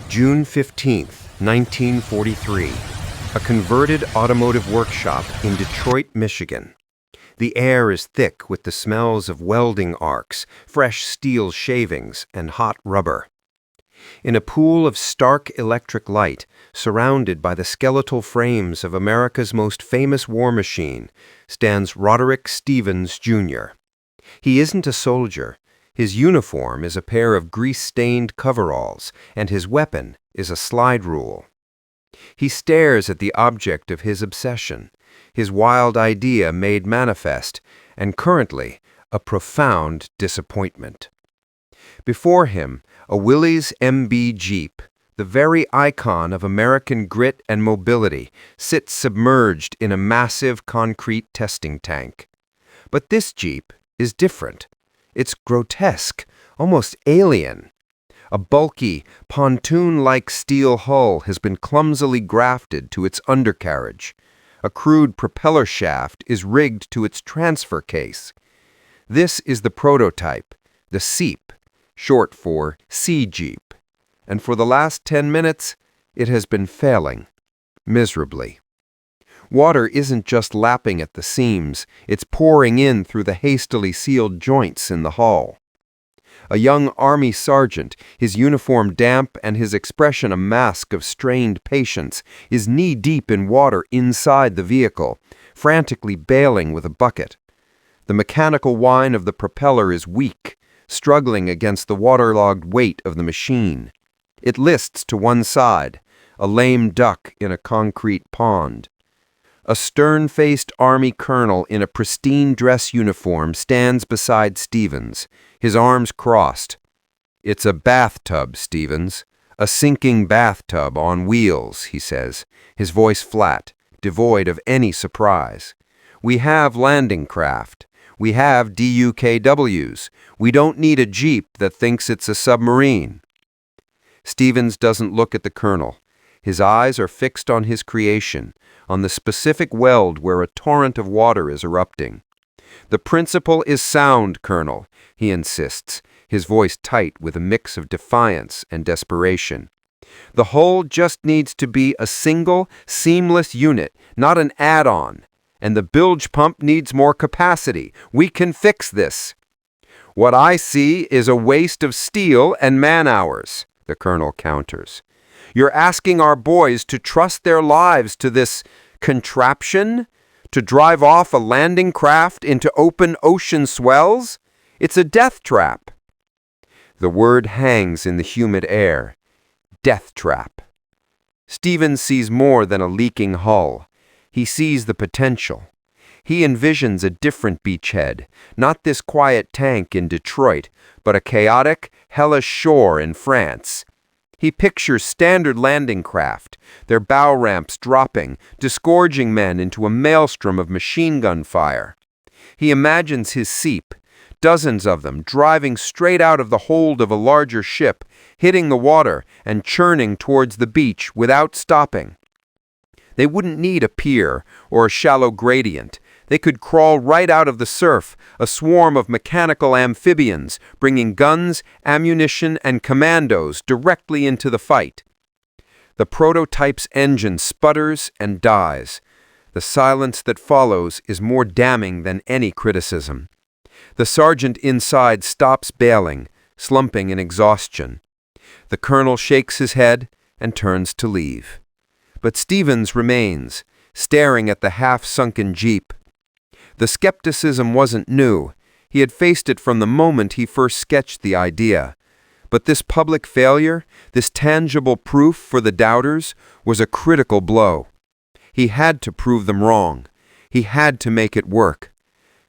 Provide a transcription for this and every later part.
June 15th, 1943. A converted automotive workshop in Detroit, Michigan. The air is thick with the smells of welding arcs, fresh steel shavings, and hot rubber. In a pool of stark electric light, surrounded by the skeletal frames of America's most famous war machine, stands Roderick Stephens Jr. He isn't a soldier. His uniform is a pair of grease-stained coveralls, and his weapon is a slide rule. He stares at the object of his obsession, his wild idea made manifest, and currently a profound disappointment. Before him, a Willys Jeep, the very icon of American grit and mobility, sits submerged in a massive concrete testing tank. But this Jeep is different. It's grotesque, almost alien. A bulky, pontoon-like steel hull has been clumsily grafted to its undercarriage. A crude propeller shaft is rigged to its transfer case. This is the prototype, the Seep, short for Seep Jeep, and for the last 10 minutes, it has been failing, miserably. Water isn't just lapping at the seams, it's pouring in through the hastily sealed joints in the hull. A young Army sergeant, his uniform damp and his expression a mask of strained patience, is knee-deep in water inside the vehicle, frantically bailing with a bucket. The mechanical whine of the propeller is weak, struggling against the waterlogged weight of the machine. It lists to one side, a lame duck in a concrete pond. A stern-faced Army colonel in a pristine dress uniform stands beside Stephens, his arms crossed. "It's a bathtub, Stephens. A sinking bathtub on wheels," he says, his voice flat, devoid of any surprise. "We have landing craft. We have DUKWs. We don't need a Jeep that thinks it's a submarine." Stephens doesn't look at the colonel. His eyes are fixed on his creation, on the specific weld where a torrent of water is erupting. "The principle is sound, Colonel," he insists, his voice tight with a mix of defiance and desperation. "The hull just needs to be a single, seamless unit, not an add-on. And the bilge pump needs more capacity. We can fix this." "What I see is a waste of steel and man-hours," the colonel counters. "You're asking our boys to trust their lives to this contraption? To drive off a landing craft into open ocean swells? It's a death trap." The word hangs in the humid air. Death trap. Stephens sees more than a leaking hull. He sees the potential. He envisions a different beachhead, not this quiet tank in Detroit, but a chaotic, hellish shore in France. He pictures standard landing craft, their bow ramps dropping, disgorging men into a maelstrom of machine gun fire. He imagines his Seep, dozens of them driving straight out of the hold of a larger ship, hitting the water and churning towards the beach without stopping. They wouldn't need a pier or a shallow gradient. They could crawl right out of the surf, a swarm of mechanical amphibians, bringing guns, ammunition, and commandos directly into the fight. The prototype's engine sputters and dies. The silence that follows is more damning than any criticism. The sergeant inside stops bailing, slumping in exhaustion. The colonel shakes his head and turns to leave. But Stephens remains, staring at the half-sunken Jeep. The skepticism wasn't new. He had faced it from the moment he first sketched the idea. But this public failure, this tangible proof for the doubters, was a critical blow. He had to prove them wrong. He had to make it work.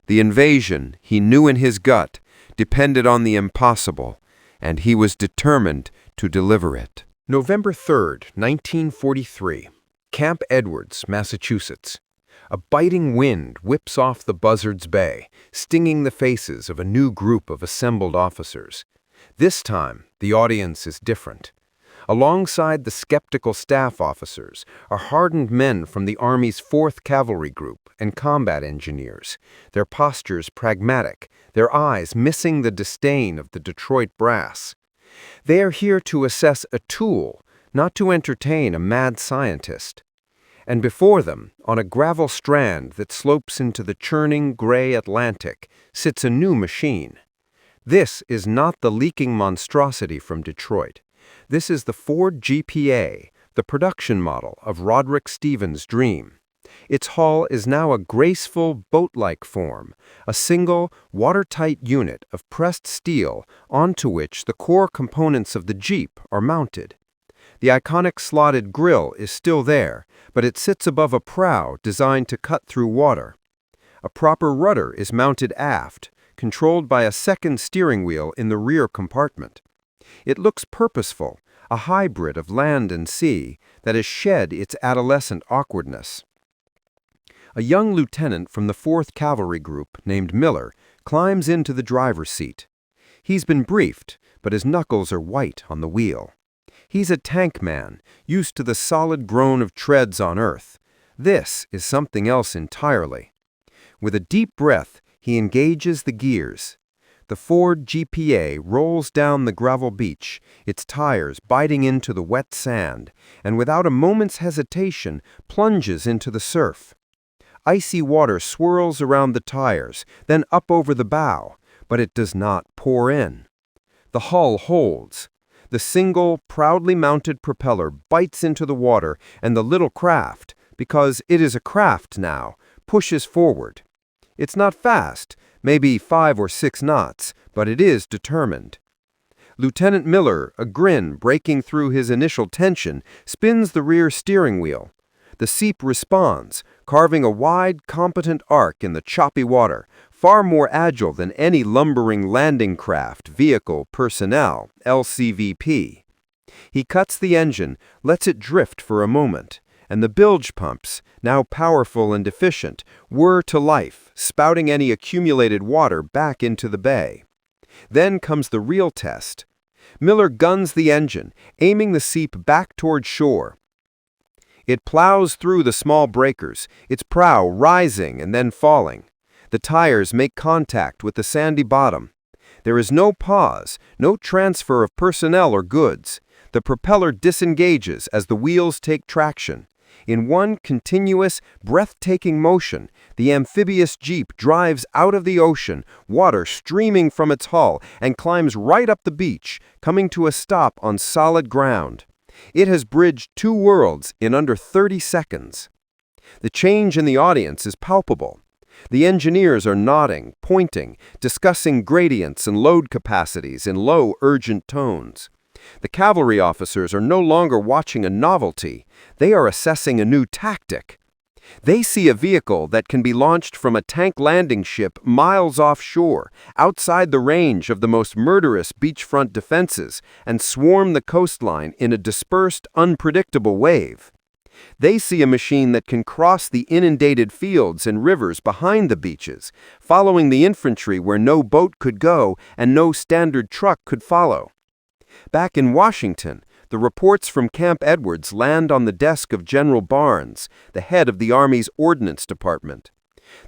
The invasion, he knew in his gut, depended on the impossible, and he was determined to deliver it. November 3rd, 1943. Camp Edwards, Massachusetts. A biting wind whips off the Buzzards Bay, stinging the faces of a new group of assembled officers. This time, the audience is different. Alongside the skeptical staff officers are hardened men from the Army's 4th Cavalry Group and combat engineers, their postures pragmatic, their eyes missing the disdain of the Detroit brass. They are here to assess a tool, not to entertain a mad scientist. And before them, on a gravel strand that slopes into the churning gray Atlantic, sits a new machine. This is not the leaking monstrosity from Detroit. This is the Ford GPA, the production model of Roderick Stephens' dream. Its hull is now a graceful, boat-like form, a single, watertight unit of pressed steel onto which the core components of the Jeep are mounted. The iconic slotted grille is still there, but it sits above a prow designed to cut through water. A proper rudder is mounted aft, controlled by a second steering wheel in the rear compartment. It looks purposeful, a hybrid of land and sea that has shed its adolescent awkwardness. A young lieutenant from the 4th Cavalry Group named Miller climbs into the driver's seat. He's been briefed, but his knuckles are white on the wheel. He's a tank man, used to the solid groan of treads on earth. This is something else entirely. With a deep breath, he engages the gears. The Ford GPA rolls down the gravel beach, its tires biting into the wet sand, and without a moment's hesitation, plunges into the surf. Icy water swirls around the tires, then up over the bow, but it does not pour in. The hull holds. The single, proudly mounted propeller bites into the water, and the little craft, because it is a craft now, pushes forward. It's not fast, maybe 5 or 6 knots, but it is determined. Lieutenant Miller, a grin breaking through his initial tension, spins the rear steering wheel. The Seep responds, carving a wide, competent arc in the choppy water, far more agile than any lumbering landing craft, vehicle, personnel, LCVP. He cuts the engine, lets it drift for a moment, and the bilge pumps, now powerful and efficient, whir to life, spouting any accumulated water back into the bay. Then comes the real test. Miller guns the engine, aiming the Seep back toward shore. It plows through the small breakers, its prow rising and then falling. The tires make contact with the sandy bottom. There is no pause, no transfer of personnel or goods. The propeller disengages as the wheels take traction. In one continuous, breathtaking motion, the Amphibious Jeep drives out of the ocean, water streaming from its hull, and climbs right up the beach, coming to a stop on solid ground. It has bridged 2 worlds in under 30 seconds. The change in the audience is palpable. The engineers are nodding, pointing, discussing gradients and load capacities in low, urgent tones. The cavalry officers are no longer watching a novelty. They are assessing a new tactic. They see a vehicle that can be launched from a tank landing ship miles offshore, outside the range of the most murderous beachfront defenses, and swarm the coastline in a dispersed, unpredictable wave. They see a machine that can cross the inundated fields and rivers behind the beaches, following the infantry where no boat could go and no standard truck could follow. Back in Washington, the reports from Camp Edwards land on the desk of General Barnes, the head of the Army's Ordnance Department.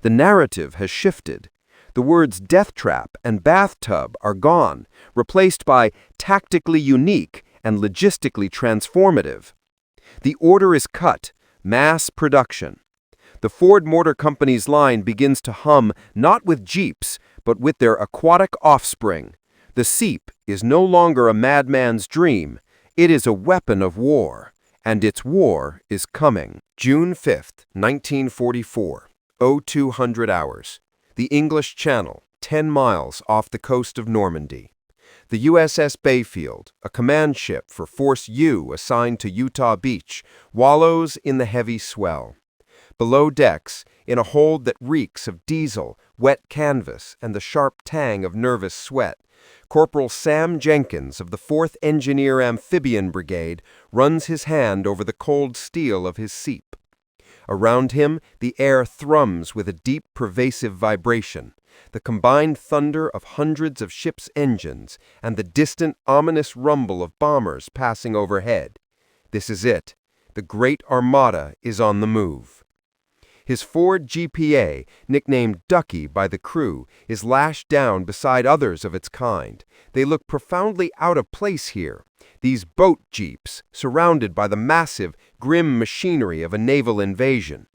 The narrative has shifted. The words death trap and bathtub are gone, replaced by tactically unique and logistically transformative. The order is cut, mass production. The Ford Motor Company's line begins to hum not with Jeeps, but with their aquatic offspring. The Seep is no longer a madman's dream. It is a weapon of war, and its war is coming. June 5th, 1944, 0200 hours. The English Channel, 10 miles off the coast of Normandy. The USS Bayfield, a command ship for Force U assigned to Utah Beach, wallows in the heavy swell. Below decks, in a hold that reeks of diesel, wet canvas, and the sharp tang of nervous sweat, Corporal Sam Jenkins of the 4th Engineer Amphibian Brigade runs his hand over the cold steel of his Seep. Around him, the air thrums with a deep, pervasive vibration, the combined thunder of hundreds of ships' engines and the distant, ominous rumble of bombers passing overhead. This is it. The Great Armada is on the move. His Ford GPA, nicknamed Ducky by the crew, is lashed down beside others of its kind. They look profoundly out of place here. these boat jeeps surrounded by the massive, grim machinery of a naval invasion.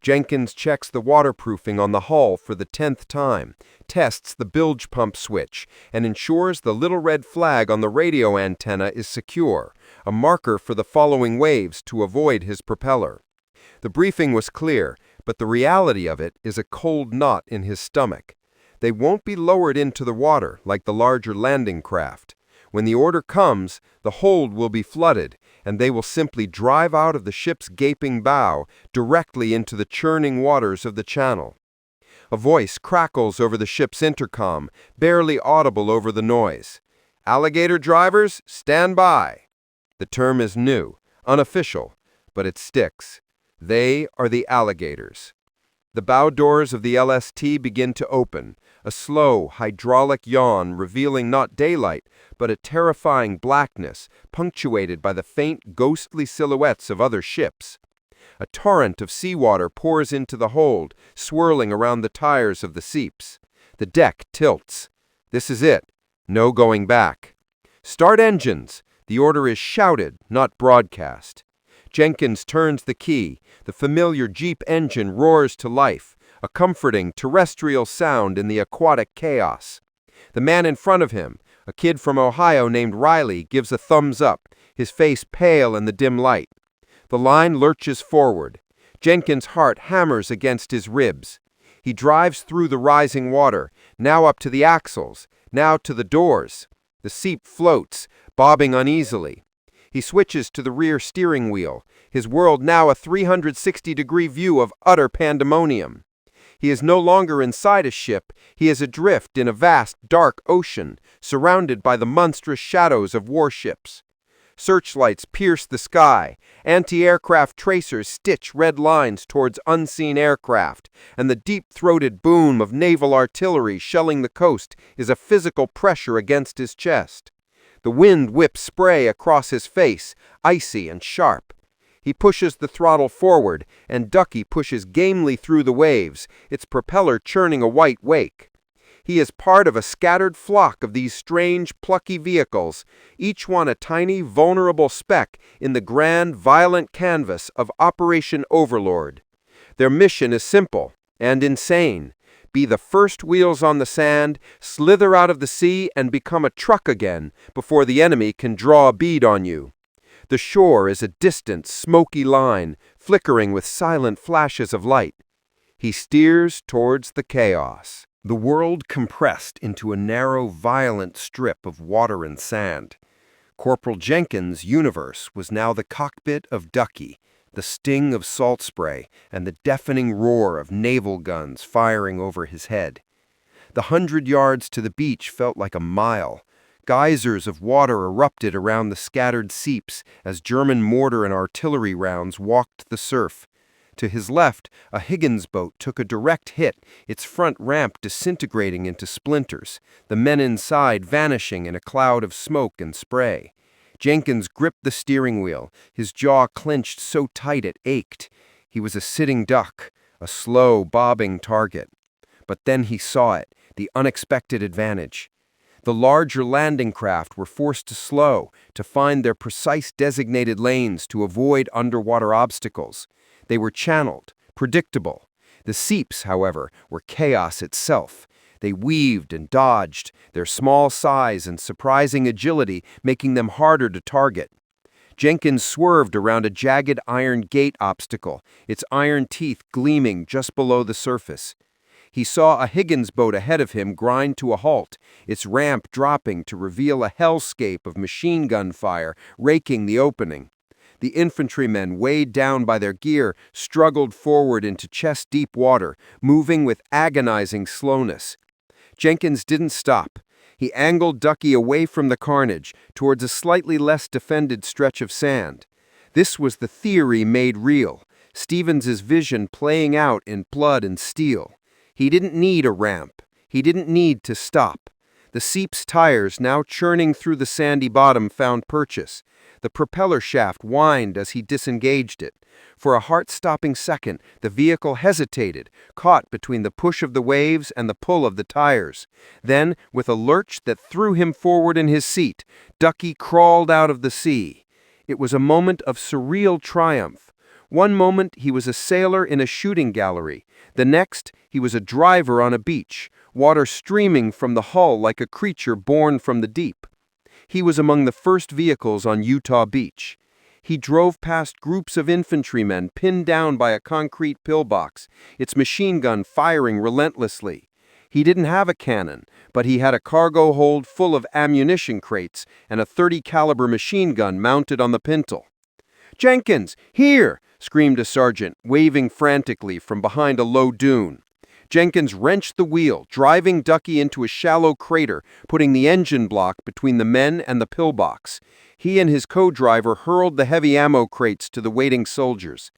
Jenkins checks the waterproofing on the hull for the 10th time, tests the bilge pump switch, and ensures the little red flag on the radio antenna is secure, a marker for the following waves to avoid his propeller. The briefing was clear, but the reality of it is a cold knot in his stomach. They won't be lowered into the water like the larger landing craft. When the order comes, the hold will be flooded, and they will simply drive out of the ship's gaping bow directly into the churning waters of the channel. A voice crackles over the ship's intercom, barely audible over the noise. "Alligator drivers, stand by." The term is new, unofficial, but it sticks. They are the alligators. The bow doors of the LST begin to open, a slow, hydraulic yawn revealing not daylight, but a terrifying blackness, punctuated by the faint, ghostly silhouettes of other ships. A torrent of seawater pours into the hold, swirling around the tires of the Seeps. The deck tilts. This is it. No going back. "Start engines!" The order is shouted, not broadcast. Jenkins turns the key. The familiar Jeep engine roars to life, a comforting terrestrial sound in the aquatic chaos. The man in front of him, a kid from Ohio named Riley, gives a thumbs up, his face pale in the dim light. The line lurches forward. Jenkins' heart hammers against his ribs. He drives through the rising water, now up to the axles, now to the doors. The Seep floats, bobbing uneasily. He switches to the rear steering wheel, his world now a 360-degree view of utter pandemonium. He is no longer inside a ship, he is adrift in a vast, dark ocean, surrounded by the monstrous shadows of warships. Searchlights pierce the sky, anti-aircraft tracers stitch red lines towards unseen aircraft, and the deep-throated boom of naval artillery shelling the coast is a physical pressure against his chest. The wind whips spray across his face, icy and sharp. He pushes the throttle forward, and Ducky pushes gamely through the waves, its propeller churning a white wake. He is part of a scattered flock of these strange, plucky vehicles, each one a tiny, vulnerable speck in the grand, violent canvas of Operation Overlord. Their mission is simple and insane. Be the first wheels on the sand, slither out of the sea, and become a truck again before the enemy can draw a bead on you. The shore is a distant, smoky line, flickering with silent flashes of light. He steers towards the chaos. The world compressed into a narrow, violent strip of water and sand. Corporal Jenkins' universe was now the cockpit of Ducky, the sting of salt spray, and the deafening roar of naval guns firing over his head. The 100 yards to the beach felt like a mile. Geysers of water erupted around the scattered Seeps as German mortar and artillery rounds walked the surf. To his left, a Higgins boat took a direct hit, its front ramp disintegrating into splinters, the men inside vanishing in a cloud of smoke and spray. Jenkins gripped the steering wheel, his jaw clenched so tight it ached. He was a sitting duck, a slow, bobbing target. But then he saw it, the unexpected advantage. The larger landing craft were forced to slow, to find their precise designated lanes to avoid underwater obstacles. They were channeled, predictable. The Seeps, however, were chaos itself. They weaved and dodged, their small size and surprising agility making them harder to target. Jenkins swerved around a jagged iron gate obstacle, its iron teeth gleaming just below the surface. He saw a Higgins boat ahead of him grind to a halt, its ramp dropping to reveal a hellscape of machine gun fire raking the opening. The infantrymen, weighed down by their gear, struggled forward into chest-deep water, moving with agonizing slowness. Jenkins didn't stop. He angled Ducky away from the carnage, towards a slightly less defended stretch of sand. This was the theory made real, Stephens's vision playing out in blood and steel. He didn't need a ramp. He didn't need to stop. The Seep's tires, now churning through the sandy bottom, found purchase. The propeller shaft whined as he disengaged it. For a heart-stopping second, the vehicle hesitated, caught between the push of the waves and the pull of the tires. Then, with a lurch that threw him forward in his seat, Ducky crawled out of the sea. It was a moment of surreal triumph. One moment he was a sailor in a shooting gallery. The next, he was a driver on a beach, water streaming from the hull like a creature born from the deep. He was among the first vehicles on Utah Beach. He drove past groups of infantrymen pinned down by a concrete pillbox, its machine gun firing relentlessly. He didn't have a cannon, but he had a cargo hold full of ammunition crates and a .30 caliber machine gun mounted on the pintle. "Jenkins, here!" screamed a sergeant, waving frantically from behind a low dune. Jenkins wrenched the wheel, driving Ducky into a shallow crater, putting the engine block between the men and the pillbox. He and his co-driver hurled the heavy ammo crates to the waiting soldiers.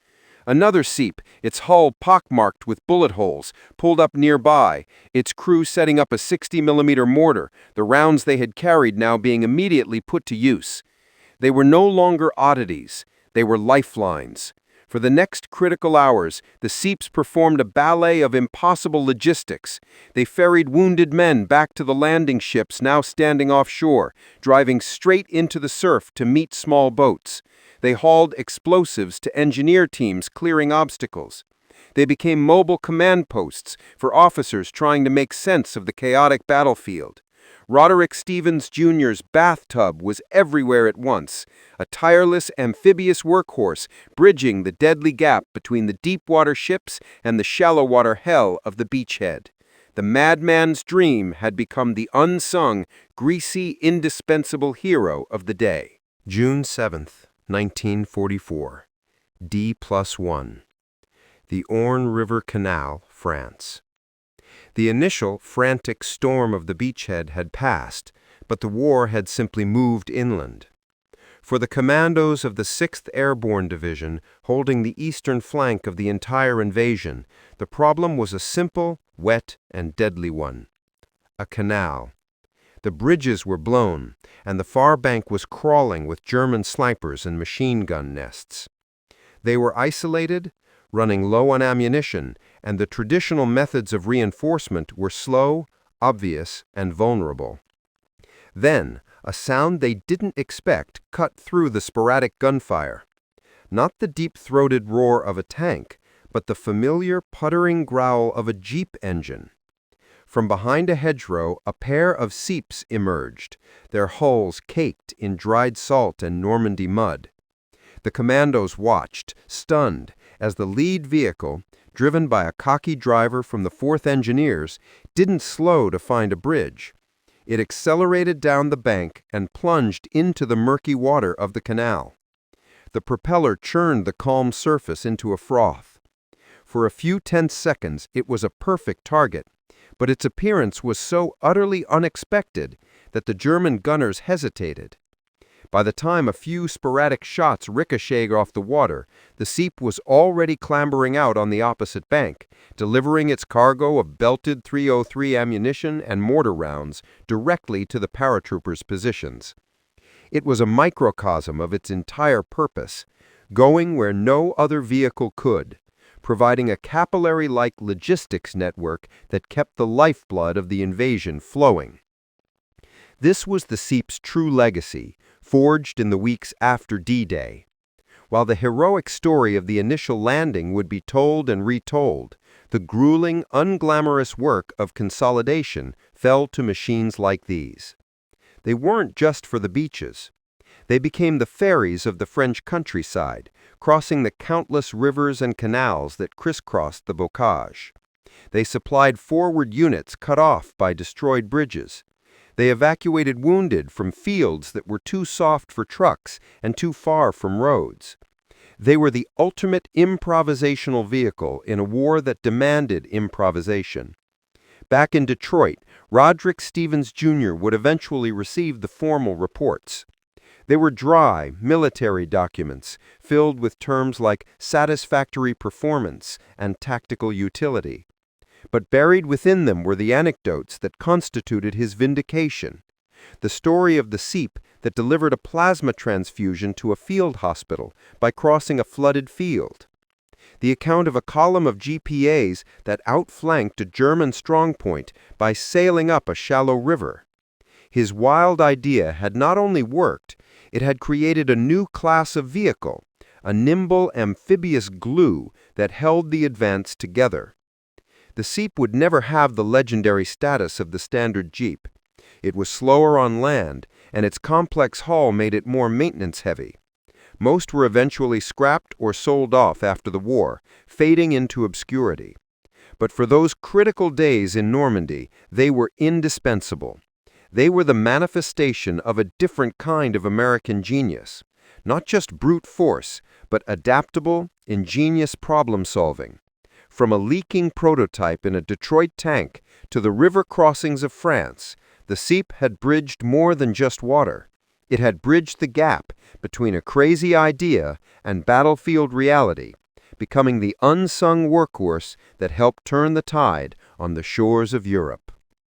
Another Seep, its hull pockmarked with bullet holes, pulled up nearby, its crew setting up a 60mm mortar, the rounds they had carried now being immediately put to use. They were no longer oddities. They were lifelines. For the next critical hours, the Seeps performed a ballet of impossible logistics. They ferried wounded men back to the landing ships now standing offshore, driving straight into the surf to meet small boats. They hauled explosives to engineer teams clearing obstacles. They became mobile command posts for officers trying to make sense of the chaotic battlefield. Roderick Stephens Jr.'s bathtub was everywhere at once, a tireless amphibious workhorse bridging the deadly gap between the deep-water ships and the shallow-water hell of the beachhead. The madman's dream had become the unsung, greasy, indispensable hero of the day. June 7th, 1944. D+1. The Orne River Canal, France. The initial, frantic storm of the beachhead had passed, but the war had simply moved inland. For the commandos of the 6th Airborne Division, holding the eastern flank of the entire invasion, the problem was a simple, wet, and deadly one. A canal. The bridges were blown, and the far bank was crawling with German snipers and machine gun nests. They were isolated, running low on ammunition, and the traditional methods of reinforcement were slow, obvious, and vulnerable. Then, a sound they didn't expect cut through the sporadic gunfire. Not the deep-throated roar of a tank, but the familiar puttering growl of a Jeep engine. From behind a hedgerow, a pair of Seeps emerged, their hulls caked in dried salt and Normandy mud. The commandos watched, stunned, as the lead vehicle, driven by a cocky driver from the 4th Engineers, didn't slow to find a bridge. It accelerated down the bank and plunged into the murky water of the canal. The propeller churned the calm surface into a froth. For a few tense seconds, it was a perfect target, but its appearance was so utterly unexpected that the German gunners hesitated. By the time a few sporadic shots ricocheted off the water, the Seep was already clambering out on the opposite bank, delivering its cargo of belted .303 ammunition and mortar rounds directly to the paratroopers' positions. It was a microcosm of its entire purpose, going where no other vehicle could, providing a capillary-like logistics network that kept the lifeblood of the invasion flowing. This was the Seep's true legacy, forged in the weeks after D-Day. While the heroic story of the initial landing would be told and retold, the grueling, unglamorous work of consolidation fell to machines like these. They weren't just for the beaches. They became the ferries of the French countryside, crossing the countless rivers and canals that crisscrossed the bocage. They supplied forward units cut off by destroyed bridges. They evacuated wounded from fields that were too soft for trucks and too far from roads. They were the ultimate improvisational vehicle in a war that demanded improvisation. Back in Detroit, Roderick Stephens Jr. would eventually receive the formal reports. They were dry, military documents filled with terms like satisfactory performance and tactical utility. But buried within them were the anecdotes that constituted his vindication. The story of the Seep that delivered a plasma transfusion to a field hospital by crossing a flooded field. The account of a column of GPAs that outflanked a German strongpoint by sailing up a shallow river. His wild idea had not only worked, it had created a new class of vehicle, a nimble amphibious glue that held the advance together. The Seep would never have the legendary status of the standard Jeep. It was slower on land, and its complex hull made it more maintenance-heavy. Most were eventually scrapped or sold off after the war, fading into obscurity. But for those critical days in Normandy, they were indispensable. They were the manifestation of a different kind of American genius. Not just brute force, but adaptable, ingenious problem-solving. From a leaking prototype in a Detroit tank to the river crossings of France, the Seep had bridged more than just water. It had bridged the gap between a crazy idea and battlefield reality, becoming the unsung workhorse that helped turn the tide on the shores of Europe.